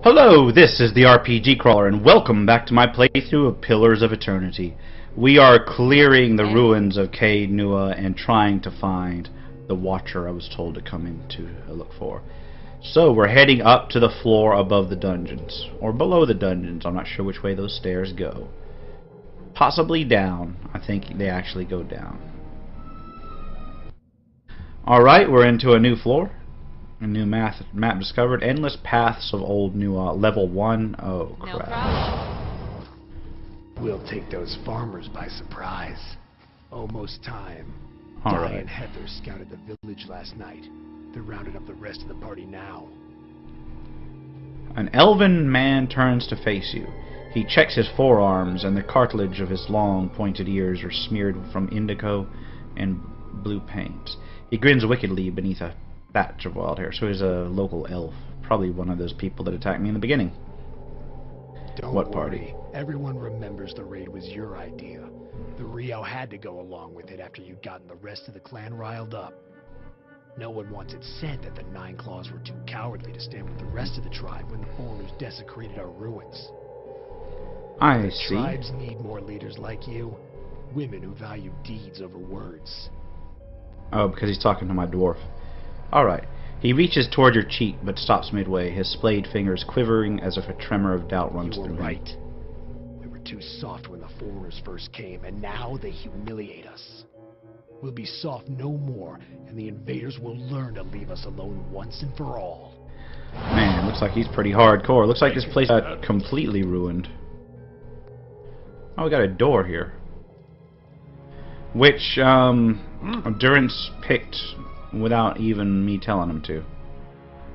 Hello, this is the RPG Crawler, and welcome back to my playthrough of Pillars of Eternity. We are clearing the ruins of Caed and trying to find the Watcher I was told to come in to look for. So, we're heading up to the floor above the dungeons, or below the dungeons. I'm not sure which way those stairs go. Possibly down. I think they actually go down. Alright, we're into a new floor. A new map discovered. Endless paths of old Nua. Level 1. Oh, crap. We'll take those farmers by surprise. Almost time. Alright. Di and Heather scouted the village last night. They're rounding up the rest of the party now. An elven man turns to face you. He checks his forearms, and the cartilage of his long, pointed ears are smeared from indigo and blue paint. He grins wickedly beneath a batch of wild hair, so he's a local elf. Probably one of those people that attacked me in the beginning. Don't what worry. party? Everyone remembers the raid was your idea. The Rio had to go along with it after you'd gotten the rest of the clan riled up. No one wants it said that the Nine Claws were too cowardly to stand with the rest of the tribe when the foreigners desecrated our ruins. I see. Tribes need more leaders like you. Women who value deeds over words. Oh, because he's talking to my dwarf. Alright. He reaches toward your cheek, but stops midway, his splayed fingers quivering as if a tremor of doubt runs through him. Right. We were too soft when the foreigners first came, and now they humiliate us. We'll be soft no more, and the invaders will learn to leave us alone once and for all. Man, looks like he's pretty hardcore. Looks like this place got completely ruined. Oh, we got a door here. Which, Durance picked without even me telling him to.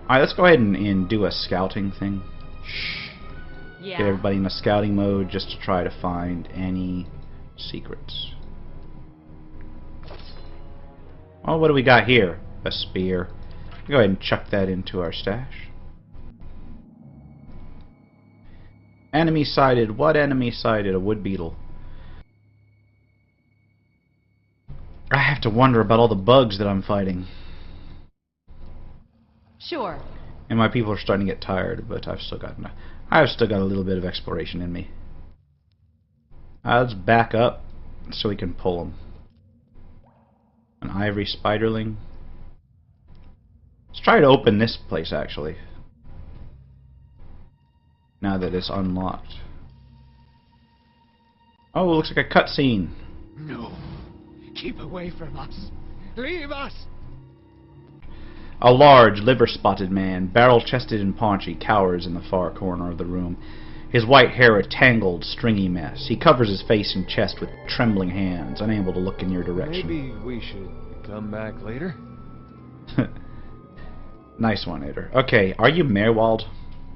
Alright, let's go ahead and do a scouting thing. Yeah. Get everybody in a scouting mode just to try to find any secrets. Oh, what do we got here? A spear. Go ahead and chuck that into our stash. Enemy sighted. What enemy sighted? A wood beetle. I have to wonder about all the bugs that I'm fighting. Sure. And my people are starting to get tired, but I've still got a little bit of exploration in me. Let's back up so we can pull them. An ivory spiderling. Let's try to open this place actually. Now that it's unlocked. Oh, it looks like a cutscene. No. Keep away from us. Leave us! A large, liver-spotted man, barrel-chested and paunchy, cowers in the far corner of the room. His white hair a tangled, stringy mess. He covers his face and chest with trembling hands, unable to look in your direction. Maybe we should come back later? Nice one, Ader. Okay, are you Merwald?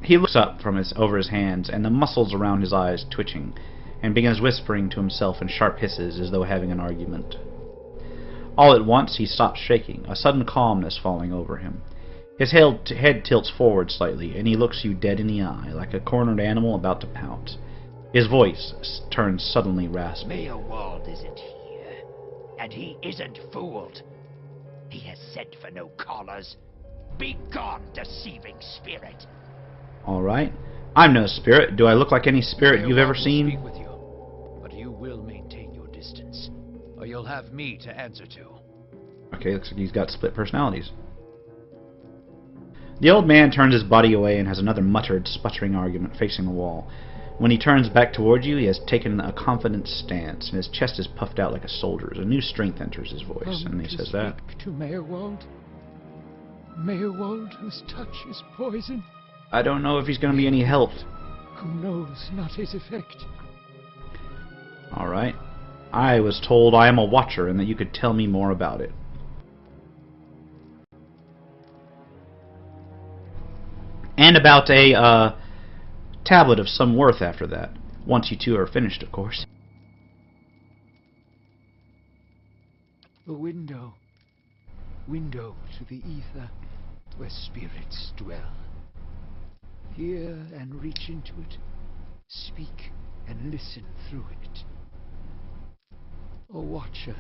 He looks up from over his hands, and the muscles around his eyes twitching, and begins whispering to himself in sharp hisses as though having an argument. All at once he stops shaking, a sudden calmness falling over him. His head tilts forward slightly, and he looks you dead in the eye, like a cornered animal about to pounce. His voice turns suddenly raspy. Merwald isn't here, and he isn't fooled. He has sent for no callers. Be gone, deceiving spirit. Alright. I'm no spirit. Do I look like any spirit you've ever Will seen? speak with you, but you will maintain your distance, or you'll have me to answer to. Okay, looks like he's got split personalities. The old man turns his body away and has another muttered, sputtering argument facing the wall. When he turns back towards you, he has taken a confident stance, and his chest is puffed out like a soldier's. A new strength enters his voice, and he says that. To Merwald. Merwald, whose touch is poison. I don't know if he's going to be any help. Who knows not his effect? Alright. I was told I am a watcher and that you could tell me more about it. And about a tablet of some worth after that. Once you two are finished, of course. A window. Window to the ether, where spirits dwell. Hear and reach into it. Speak and listen through it. A watcher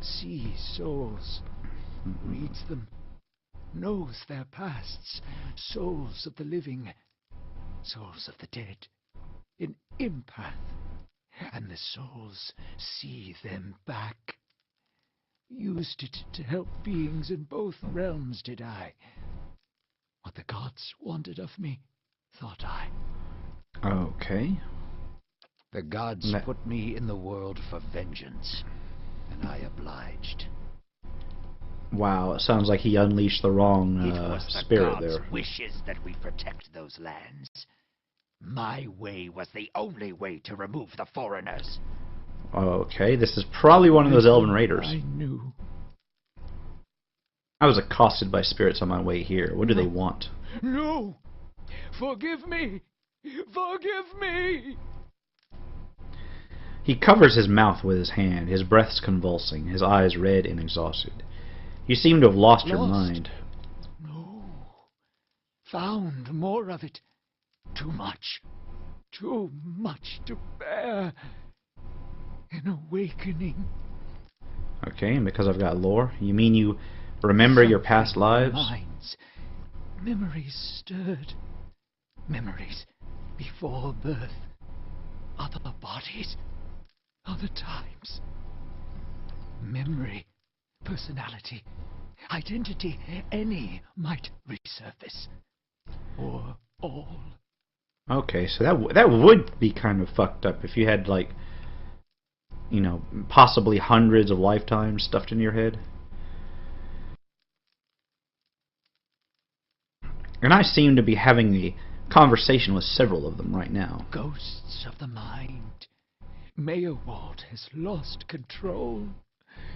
sees souls, reads them, knows their pasts, souls of the living, souls of the dead, in Impath, and the souls see them back. Used it to help beings in both realms, did I? What the gods wanted of me, thought I. Okay. The gods put me in the world for vengeance, and I obliged. Wow, it sounds like he unleashed the wrong It was the spirit gods' there. wishes that we protect those lands. My way was the only way to remove the foreigners. Okay, this is probably one of those elven raiders. I knew. I was accosted by spirits on my way here. What do they want? No! Forgive me! Forgive me! He covers his mouth with his hand, his breath's convulsing, his eyes red and exhausted. You seem to have lost your mind. No. Found more of it. Too much. Too much to bear. An awakening. Okay, and because I've got lore, you mean you remember your past lives? Minds. Memories stirred. Memories before birth. Other bodies. Other times. Memory. Personality. Identity. Any might resurface. Or all. Okay, so that would be kind of fucked up if you had, like, you know, possibly hundreds of lifetimes stuffed in your head. And I seem to be having a conversation with several of them right now. Ghosts of the mind. Meowald has lost control.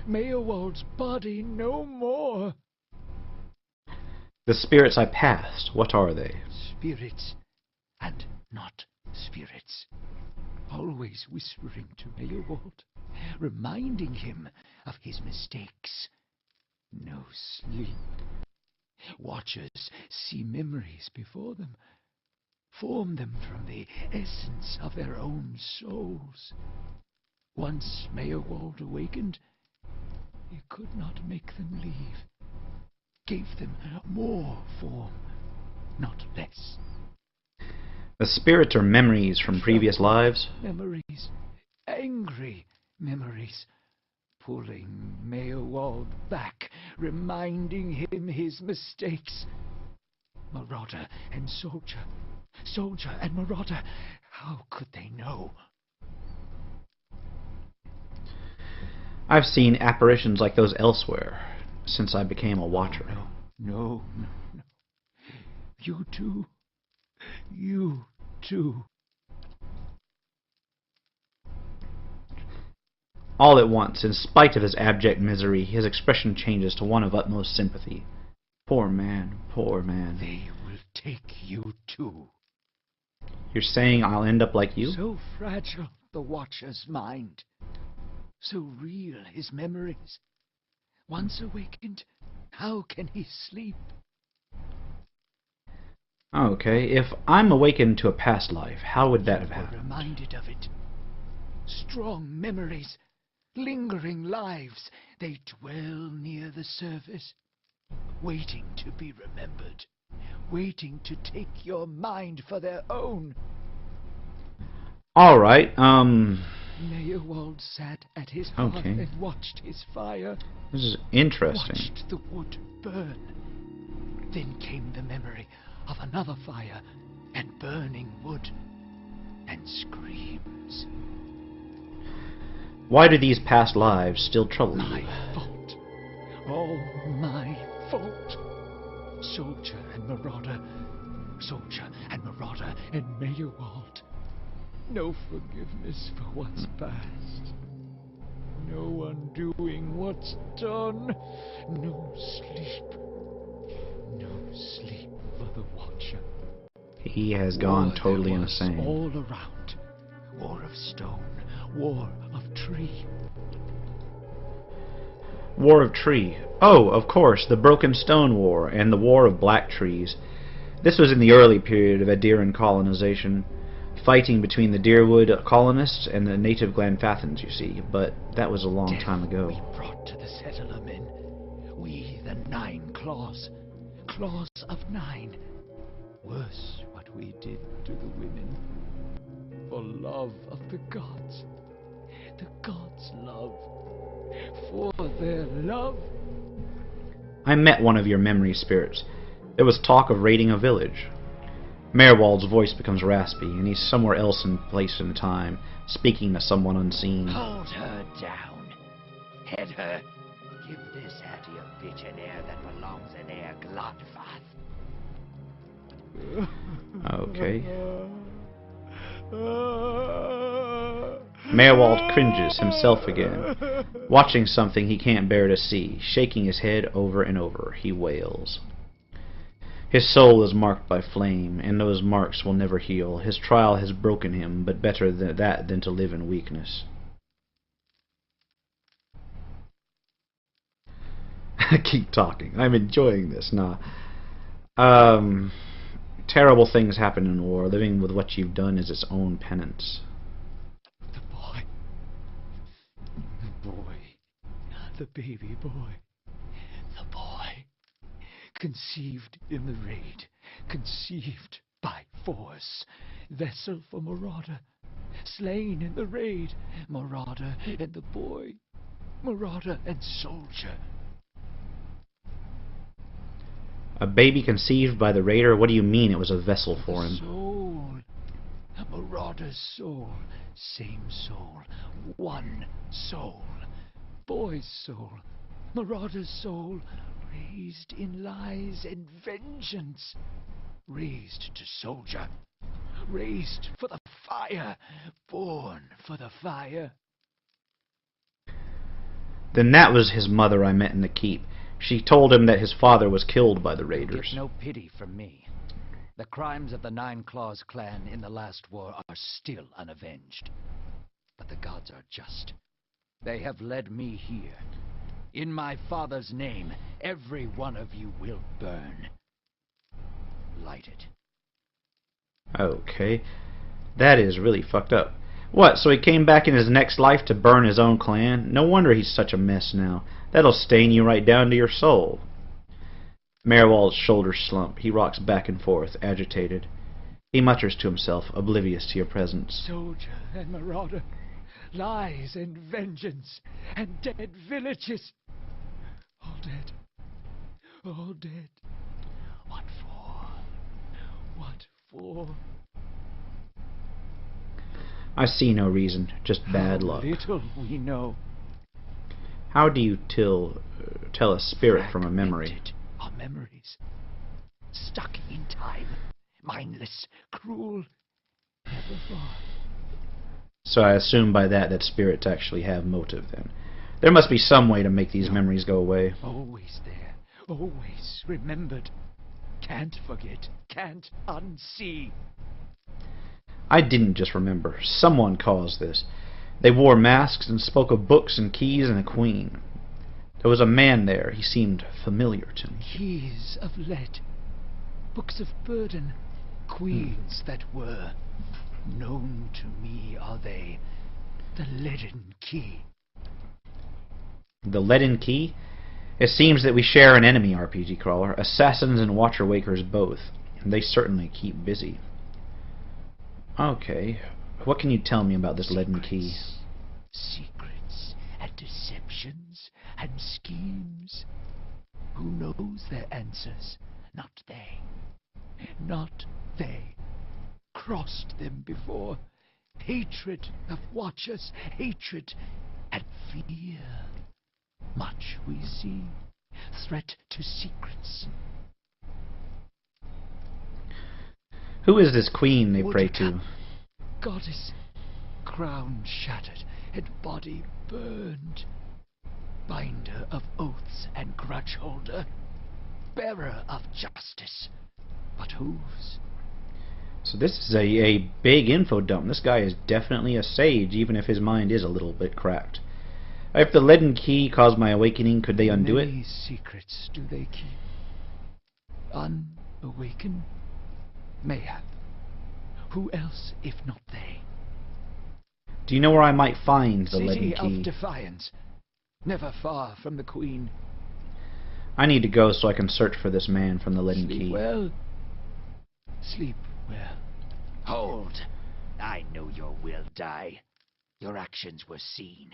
Meowald's body no more. The spirits I passed, what are they? Spirits and not spirits. Always whispering to Meowald, reminding him of his mistakes. No sleep. Watchers see memories before them, form them from the essence of their own souls. Once Meowald awakened, he could not make them leave. Gave them more form, not less. The spirits are memories from previous lives? Memories, angry memories, pulling Meowald back, reminding him his mistakes. Marauder and soldier, soldier and marauder, how could they know? I've seen apparitions like those elsewhere since I became a watcher. No. You too. You too. All at once, in spite of his abject misery, his expression changes to one of utmost sympathy. Poor man, poor man. They will take you too. You're saying I'll end up like you? So fragile the Watcher's mind. So real his memories. Once awakened, how can he sleep? Okay, if I'm awakened to a past life, how would that have happened? Reminded of it. Strong memories, lingering lives, they dwell near the surface, waiting to be remembered, waiting to take your mind for their own. Alright, Meowald sat at his hearth Okay. and watched his fire. This is interesting. Watched the wood burn. Then came the memory of another fire and burning wood and screams. Why do these past lives still trouble My you? fault. All my fault. Soldier and marauder. Soldier and marauder and Meowald. No forgiveness for what's past. No undoing what's done. No sleep. No sleep for the Watcher. He has gone War totally there was insane. all around. War of stone. War of tree. War of Tree. Oh, of course, the Broken Stone War and the War of Black Trees. This was in the early period of Adiran colonization, fighting between the Deerwood colonists and the native Glanfathans, you see, but that was a long time ago. We brought to the settler men. We, the 9 claws. Claws of 9. Worse what we did to love of the gods love, for their love. I met one of your memory spirits. There was talk of raiding a village. Merwald's voice becomes raspy, and he's somewhere else in place and time, speaking to someone unseen. Hold her down. Head her. Give this her to your bitch an air that belongs in air Glodfath. Okay. Merwald cringes himself again, watching something he can't bear to see, shaking his head over and over. He wails. His soul is marked by flame, and those marks will never heal. His trial has broken him, but better that than to live in weakness. Keep talking. I'm enjoying this. Nah. Terrible things happen in war. Living with what you've done is its own penance. The baby boy. The boy. Conceived in the raid. Conceived by force. Vessel for Marauder. Slain in the raid. Marauder and the boy. Marauder and soldier. A baby conceived by the raider? What do you mean it was a vessel for him? Soul. A marauder's soul. Same soul. One soul. Boy's soul. Marauder's soul. Raised in lies and vengeance. Raised to soldier. Raised for the fire. Born for the fire. Then that was his mother I met in the keep. She told him that his father was killed by the raiders. Get no pity from me. The crimes of the Nine Claws clan in the last war are still unavenged. But the gods are just. They have led me here. In my father's name, every one of you will burn. Light it. Okay. That is really fucked up. What, so he came back in his next life to burn his own clan? No wonder he's such a mess now. That'll stain you right down to your soul. Merwald's shoulders slump. He rocks back and forth, agitated. He mutters to himself, oblivious to your presence. Soldier and marauder. Lies and vengeance. And dead villages. All dead. All dead. What for? What for? I see no reason, just bad luck. Little we know. How do you tell a spirit from a memory? Fragmented are memories. Stuck in time. Mindless, cruel, never far. So I assume by that spirits actually have motive then. There must be some way to make these memories go away. Always there. Always remembered. Can't forget. Can't unsee. I didn't just remember. Someone caused this. They wore masks and spoke of books and keys and a queen. There was a man there. He seemed familiar to me. Keys of lead. Books of burden. Queens that were. Known to me are they. The leaden key. The leaden key? It seems that we share an enemy, RPG Crawler. Assassins and Watcher Wakers both. They certainly keep busy. Okay. What can you tell me about this leaden key? Secrets and deceptions and schemes. Who knows their answers? Not they. Not they. Crossed them before. Hatred of watchers, hatred and fear. Much we see. Threat to secrets. Who is this queen they pray to? Goddess, crown shattered and body burned. Binder of oaths and grudge holder. Bearer of justice. But whose? So this is a big info dump. This guy is definitely a sage, even if his mind is a little bit cracked. If the leaden key caused my awakening, could they undo it? Many secrets do they keep. Unawakened? Mayhap. Who else if not they? Do you know where I might find the leaden City key? of Defiance. Never far from the Queen. I need to go so I can search for this man from the leaden Sleep key. well. Sleep well. Hold. I know your will die. Your actions were seen.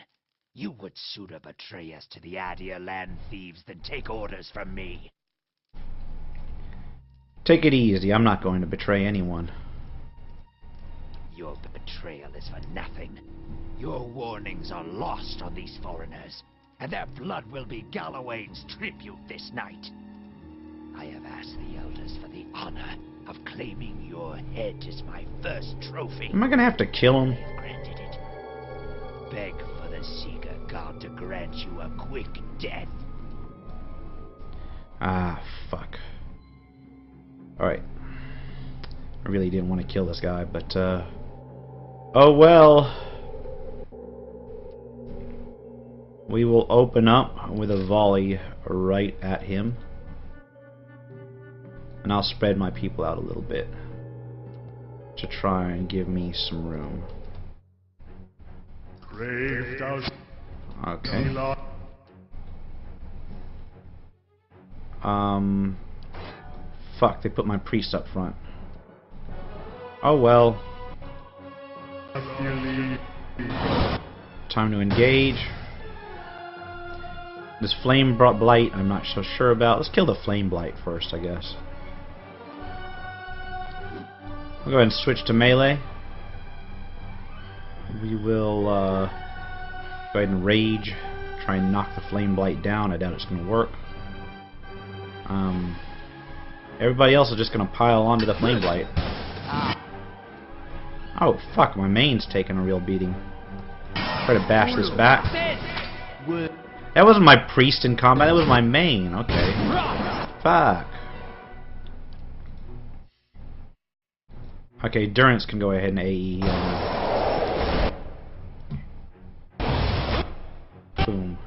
You would sooner betray us to the Adir land thieves than take orders from me. Take it easy. I'm not going to betray anyone. Your betrayal is for nothing. Your warnings are lost on these foreigners, and their blood will be Gallowayne's tribute this night. I have asked the elders for the honor of claiming your head as my first trophy. Am I gonna have to kill him? They have granted it. Beg for the Seeker God to grant you a quick death. Ah, fuck. Alright. I really didn't want to kill this guy, but, oh well. We will open up with a volley right at him. And I'll spread my people out a little bit to try and give me some room. Okay. Fuck, they put my priest up front. Oh well. Time to engage. This flame blight I'm not so sure about. Let's kill the flame blight first, I guess. I'll go ahead and switch to melee. We will go ahead and rage. Try and knock the flame blight down. I doubt it's going to work. Everybody else is just going to pile onto the flame blight. Oh fuck, my main's taking a real beating. Try to bash this back. That wasn't my priest in combat, that was my main. Okay. Fuck. Okay, Durance can go ahead and AE heal. Boom.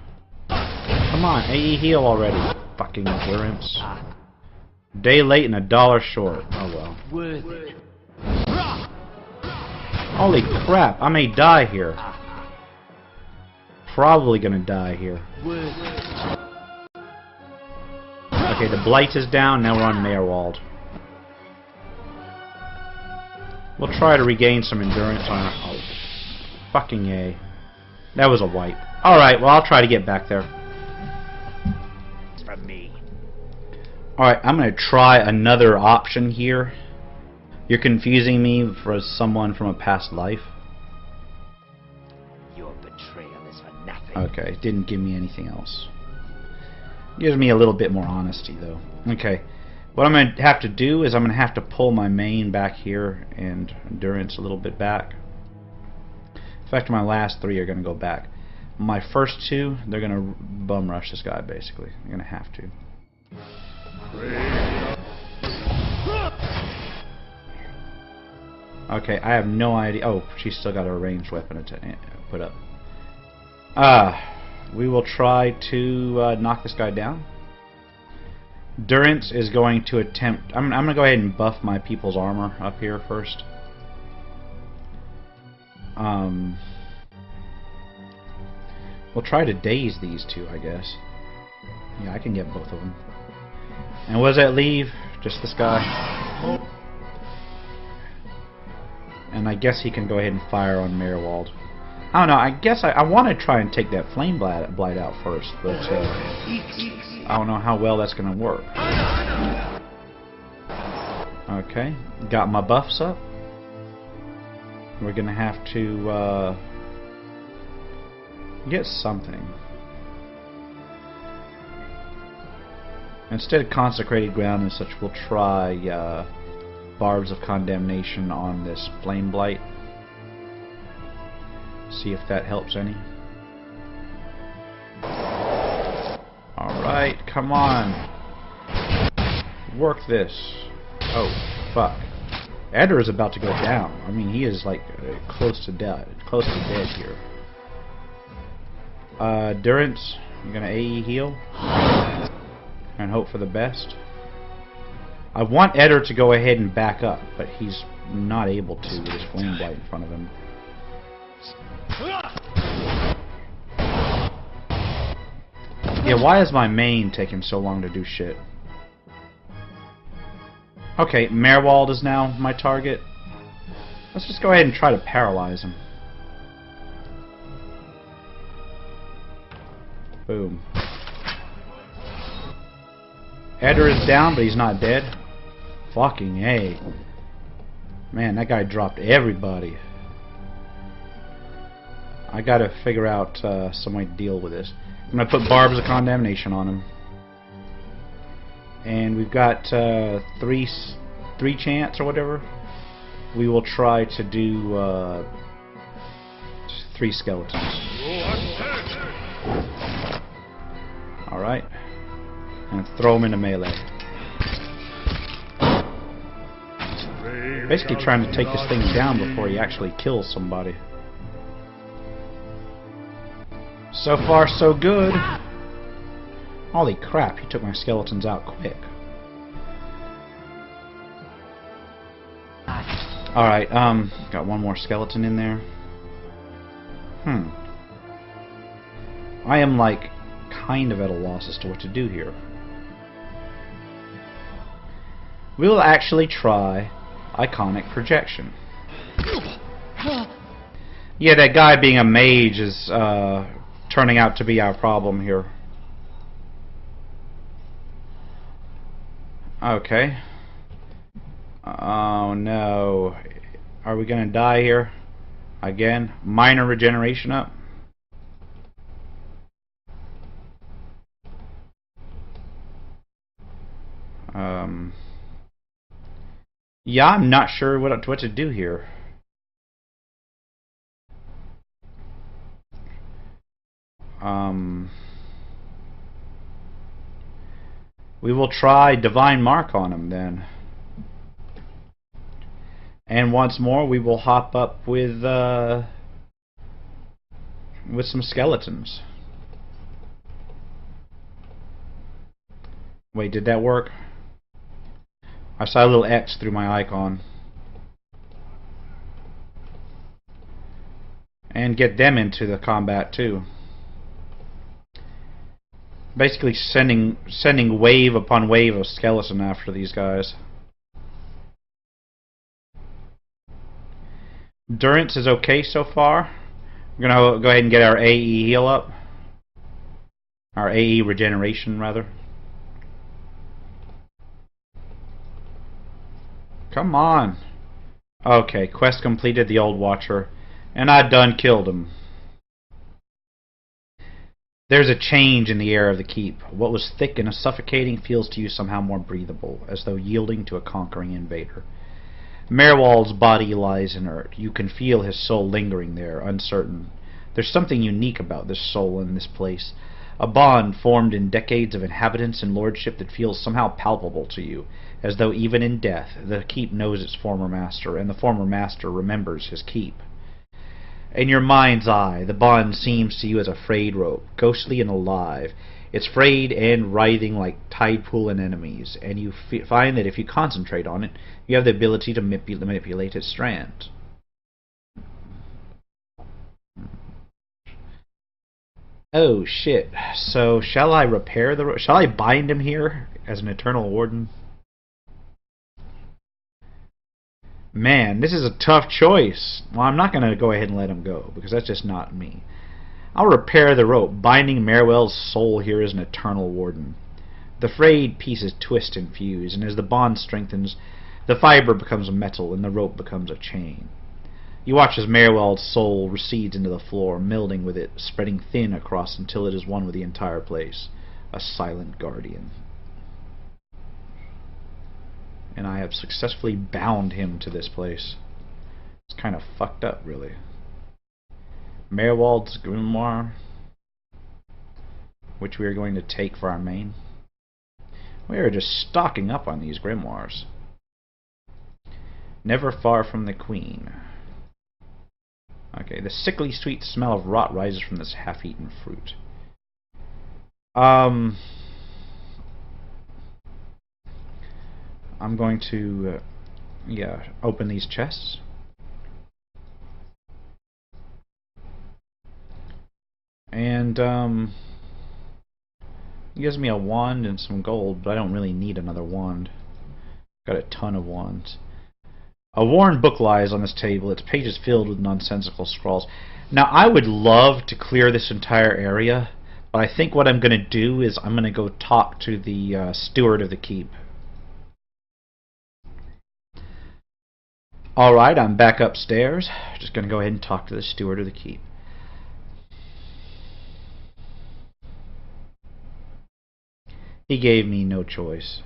Come on, AE heal already. Fucking Durance. Day late and $1 short. Oh well. Holy crap, I may die here. Probably gonna die here. Okay, the blight is down, now we're on Mayorwald. We'll try to regain some endurance on it. Oh, fucking yay. That was a wipe. Alright, well I'll try to get back there. From me. Alright, I'm gonna try another option here. You're confusing me for someone from a past life. Your betrayal is for nothing. Okay, didn't give me anything else. Gives me a little bit more honesty though. Okay. What I'm going to have to do is I'm going to have to pull my main back here and endurance a little bit back. In fact, my last 3 are going to go back. My first 2, they're going to bum rush this guy basically. They're going to have to. Okay, I have no idea. Oh, she's still got a ranged weapon to put up. We will try to knock this guy down. Durance is going to attempt... I'm going to go ahead and buff my people's armor up here first. We'll try to daze these 2, I guess. Yeah, I can get both of them. And what does that leave? Just this guy. And I guess he can go ahead and fire on Mayorwald. I don't know, I guess I want to try and take that flame blight out first, but I don't know how well that's going to work. Okay, got my buffs up. We're going to have to get something. Instead of consecrated ground and such, we'll try Barbs of Condemnation on this flame blight. See if that helps any. Alright, come on. Work this. Oh, fuck. Eder is about to go down. I mean, he is like close to dead. Close to dead here. Durance, you're gonna AE heal. And hope for the best. I want Eder to go ahead and back up, but he's not able to with his flame blight in front of him. Yeah, why is my main taking so long to do shit? Okay, Mayorwald is now my target. Let's just go ahead and try to paralyze him. Boom. Eder is down, but he's not dead. Fucking A. Man, that guy dropped everybody. I gotta figure out some way to deal with this. I'm gonna put Barbs of Condemnation on him. And we've got three chance or whatever. We will try to do 3 skeletons. Alright. And throw him into melee. Basically trying to take this thing down before he actually kills somebody. So far, so good. Holy crap, he took my skeletons out quick. Alright, got one more skeleton in there. I am, like, kind of at a loss as to what to do here. We will actually try Iconic Projection. Yeah, that guy being a mage is turning out to be our problem here. Okay. Oh no. Are we gonna die here? Again? Minor regeneration up? Yeah, I'm not sure what to do here. We will try Divine Mark on him then. And once more we will hop up with some skeletons. Wait, did that work? I saw a little X through my icon. And get them into the combat too. Basically sending wave upon wave of skeleton after these guys. Endurance is okay so far. We're gonna go ahead and get our AE heal up. Our AE regeneration rather. Come on. Okay, quest completed, the Old Watcher. And I done killed him. There's a change in the air of the keep. What was thick and suffocating feels to you somehow more breathable, as though yielding to a conquering invader. Merwald's body lies inert. You can feel his soul lingering there, uncertain. There's something unique about this soul in this place. A bond formed in decades of inhabitants and lordship that feels somehow palpable to you, as though even in death the keep knows its former master, and the former master remembers his keep. In your mind's eye, the bond seems to you as a frayed rope, ghostly and alive. It's frayed and writhing like tide pool anemones, and you find that if you concentrate on it, you have the ability to manipulate its strands. Oh shit. So shall I repair the shall I bind him here as an eternal warden? Man, this is a tough choice. Well, I'm not going to go ahead and let him go, because that's just not me. I'll repair the rope, binding Merwell's soul here as an eternal warden. The frayed pieces twist and fuse, and as the bond strengthens, the fiber becomes metal and the rope becomes a chain. You watch as Merwell's soul recedes into the floor, melding with it, spreading thin across until it is one with the entire place. A silent guardian. And I have successfully bound him to this place. It's kind of fucked up, really. Merwald's Grimoire, which we are going to take for our main. We are just stocking up on these grimoires. Never Far from the Queen. Okay, the sickly sweet smell of rot rises from this half-eaten fruit. I'm going to, open these chests. And, it gives me a wand and some gold, but I don't really need another wand. Got a ton of wands. A worn book lies on this table, its pages filled with nonsensical scrawls. Now, I would love to clear this entire area, but I think what I'm going to do is I'm going to go talk to the steward of the keep. Alright, I'm back upstairs. Just going to go ahead and talk to the steward of the keep. He gave me no choice.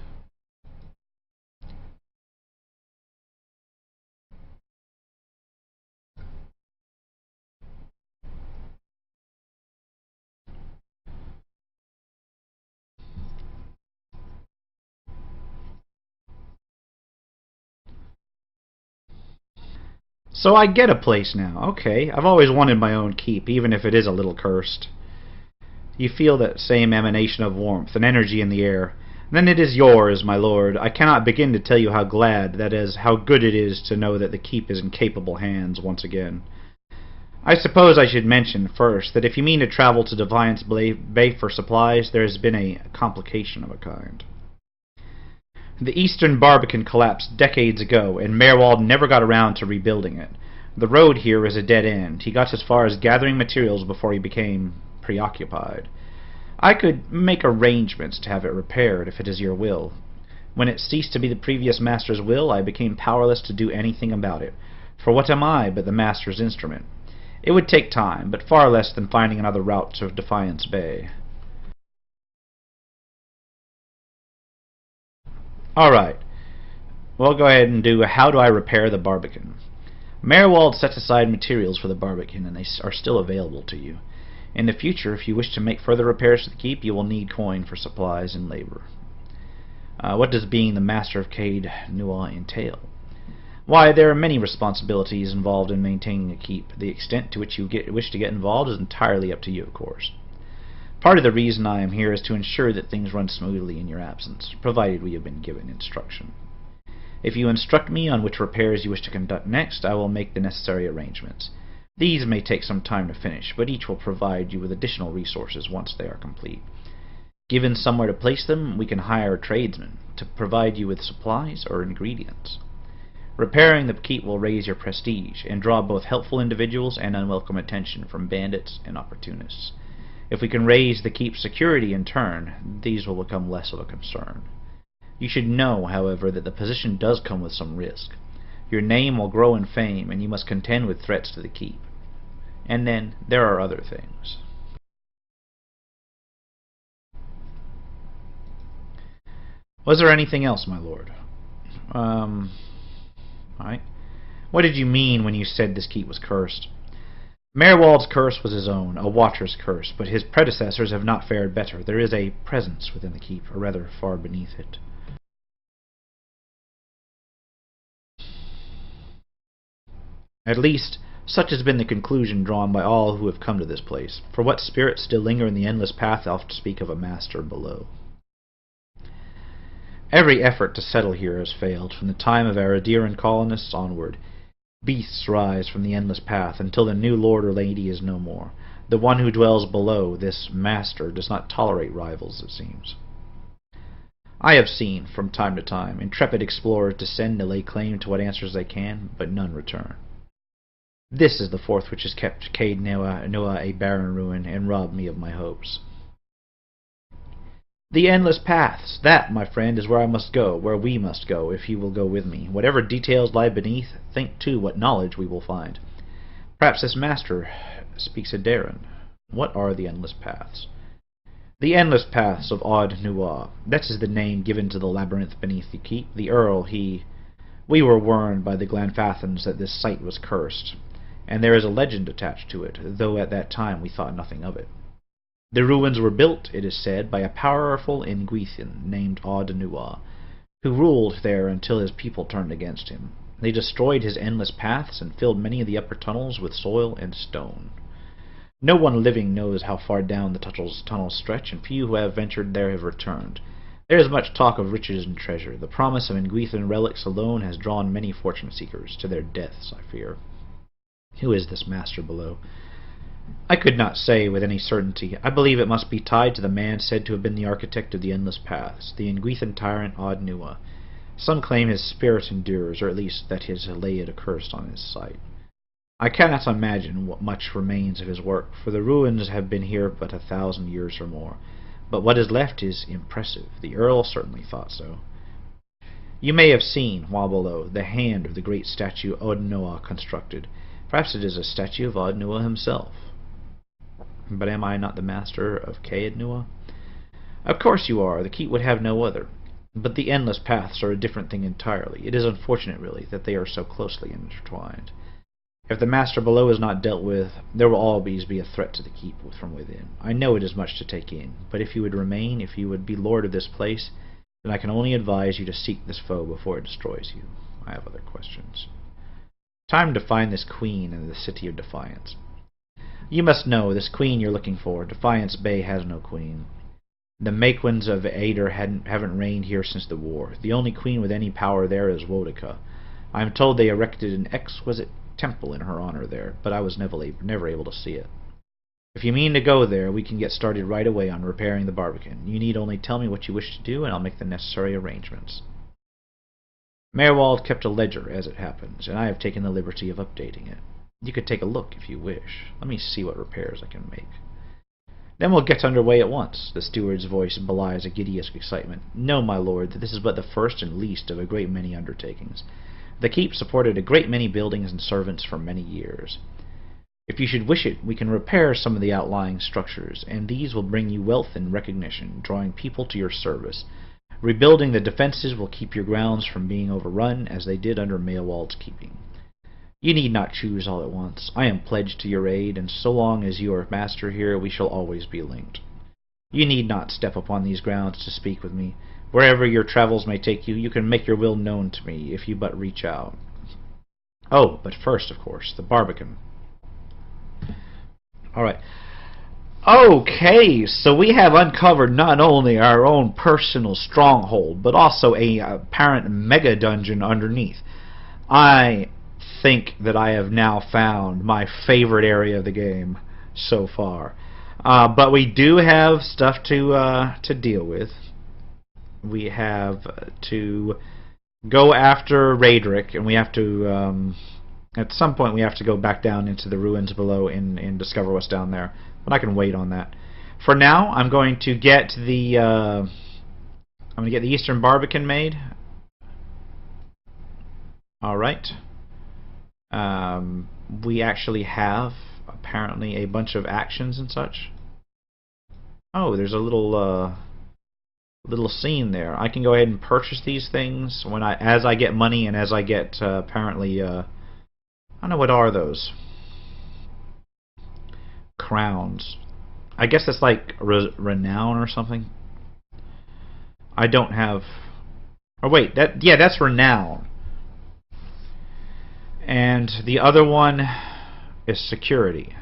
So I get a place now. Okay, I've always wanted my own keep, even if it is a little cursed. You feel that same emanation of warmth and energy in the air. Then it is yours, my lord. I cannot begin to tell you how glad, that is, how good it is to know that the keep is in capable hands once again. I suppose I should mention first that if you mean to travel to Defiance Bay for supplies, there has been a complication of a kind. The Eastern Barbican collapsed decades ago, and Merwald never got around to rebuilding it. The road here is a dead end. He got as far as gathering materials before he became preoccupied. I could make arrangements to have it repaired if it is your will. When it ceased to be the previous master's will, I became powerless to do anything about it. For what am I but the master's instrument? It would take time, but far less than finding another route to Defiance Bay. Alright, we'll go ahead and do how do I repair the Barbican. Merwald sets aside materials for the Barbican, and they are still available to you. In the future, if you wish to make further repairs to the keep, you will need coin for supplies and labor. What does being the master of Caed entail? Why, there are many responsibilities involved in maintaining a keep. The extent to which you wish to get involved is entirely up to you, of course. Part of the reason I am here is to ensure that things run smoothly in your absence, provided we have been given instruction. If you instruct me on which repairs you wish to conduct next, I will make the necessary arrangements. These may take some time to finish, but each will provide you with additional resources once they are complete. Given somewhere to place them, we can hire a tradesman to provide you with supplies or ingredients. Repairing the keep will raise your prestige and draw both helpful individuals and unwelcome attention from bandits and opportunists. If we can raise the keep's security in turn, these will become less of a concern. You should know, however, that the position does come with some risk. Your name will grow in fame, and you must contend with threats to the keep. And then, there are other things. Was there anything else, my lord? Alright. What did you mean when you said this keep was cursed? Merwald's curse was his own, a watcher's curse, but his predecessors have not fared better. There is a presence within the keep, or rather far beneath it. At least, such has been the conclusion drawn by all who have come to this place. For what spirits still linger in the endless path often speak of a master below. Every effort to settle here has failed, from the time of Aradiran colonists onward. Beasts rise from the endless path until the new lord or lady is no more. The one who dwells below, this master, does not tolerate rivals, it seems. I have seen, from time to time, intrepid explorers descend to lay claim to what answers they can, but none return. This is the fourth which has kept Caed a barren ruin, and robbed me of my hopes. The endless paths, that, my friend, is where I must go, where we must go, if you will go with me. Whatever details lie beneath, think too what knowledge we will find. Perhaps this master speaks a Darren. What are the endless paths? The endless paths of Odd Nuwa. That is the name given to the labyrinth beneath the keep. The Earl, we were warned by the Glanfathans that this site was cursed, and there is a legend attached to it, though at that time we thought nothing of it. The ruins were built, it is said, by a powerful Nguithian named Odd Nuwa, who ruled there until his people turned against him. They destroyed his endless paths and filled many of the upper tunnels with soil and stone. No one living knows how far down the tunnels stretch, and few who have ventured there have returned. There is much talk of riches and treasure. The promise of Nguithian relics alone has drawn many fortune-seekers to their deaths, I fear. Who is this master below? I could not say with any certainty. I believe it must be tied to the man said to have been the architect of the endless paths, the Nguithian tyrant Odd Nuwa. Some claim his spirit endures, or at least that his laid a curse on his site. I cannot imagine what much remains of his work, for the ruins have been here but 1,000 years or more. But what is left is impressive. The Earl certainly thought so. You may have seen, while below, the hand of the great statue Odnoa constructed. Perhaps it is a statue of Odnoa himself. But am I not the master of Caed? Of course you are. The keep would have no other. But the endless paths are a different thing entirely. It is unfortunate, really, that they are so closely intertwined. If the master below is not dealt with, there will always be a threat to the keep from within. I know it is much to take in, but if you would remain, if you would be lord of this place, then I can only advise you to seek this foe before it destroys you. I have other questions. Time to find this queen in the city of Defiance. You must know, this queen you're looking for, Defiance Bay has no queen. The Maquins of Ader haven't reigned here since the war. The only queen with any power there is Wodica. I am told they erected an exquisite temple in her honor there, but I was never able to see it. If you mean to go there, we can get started right away on repairing the barbican. You need only tell me what you wish to do, and I'll make the necessary arrangements. Merwald kept a ledger, as it happens, and I have taken the liberty of updating it. You could take a look if you wish. Let me see what repairs I can make. Then we'll get underway at once. The steward's voice belies a giddy excitement. Know, my lord, that this is but the first and least of a great many undertakings. The keep supported a great many buildings and servants for many years. If you should wish it, we can repair some of the outlying structures, and these will bring you wealth and recognition, drawing people to your service. Rebuilding the defenses will keep your grounds from being overrun, as they did under Maelwald's keeping. You need not choose all at once. I am pledged to your aid, and so long as you are master here, we shall always be linked. You need not step upon these grounds to speak with me. Wherever your travels may take you, you can make your will known to me, if you but reach out. Oh, but first, of course, the barbican. Alright. Okay, so we have uncovered not only our own personal stronghold, but also a apparent mega dungeon underneath. I think that I have now found my favorite area of the game so far. But we do have stuff to deal with. We have to go after Raedric, and we have to, at some point we have to go back down into the ruins below and discover what's down there. But I can wait on that. For now, I'm going to get the Eastern Barbican made. All right. We actually have apparently a bunch of actions and such. Oh, there's a little scene there. I can go ahead and purchase these things as I get money and as I get apparently I don't know, what are those? Crowns. I guess it's like renown or something. I don't have. Oh wait, that's renown. And the other one is security.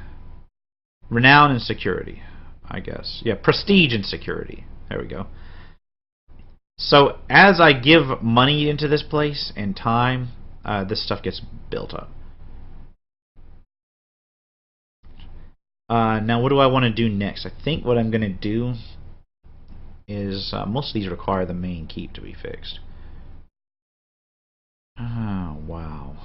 Renown and security, I guess. Yeah, prestige and security. There we go. So as I give money into this place and time, this stuff gets built up. Now what do I want to do next? I think what I'm going to do is most of these require the main keep to be fixed. Oh, wow.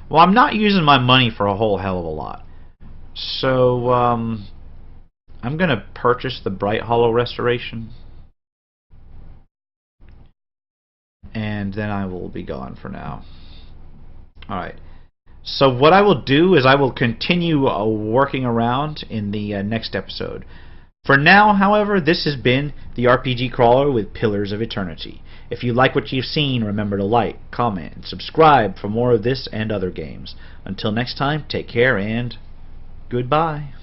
Well, I'm not using my money for a whole hell of a lot. So, I'm going to purchase the Bright Hollow Restoration. And then I will be gone for now. Alright. So what I will do is I will continue working around in the next episode. For now, however, this has been the RPG Crawler with Pillars of Eternity. If you like what you've seen, remember to like, comment, and subscribe for more of this and other games. Until next time, take care and goodbye.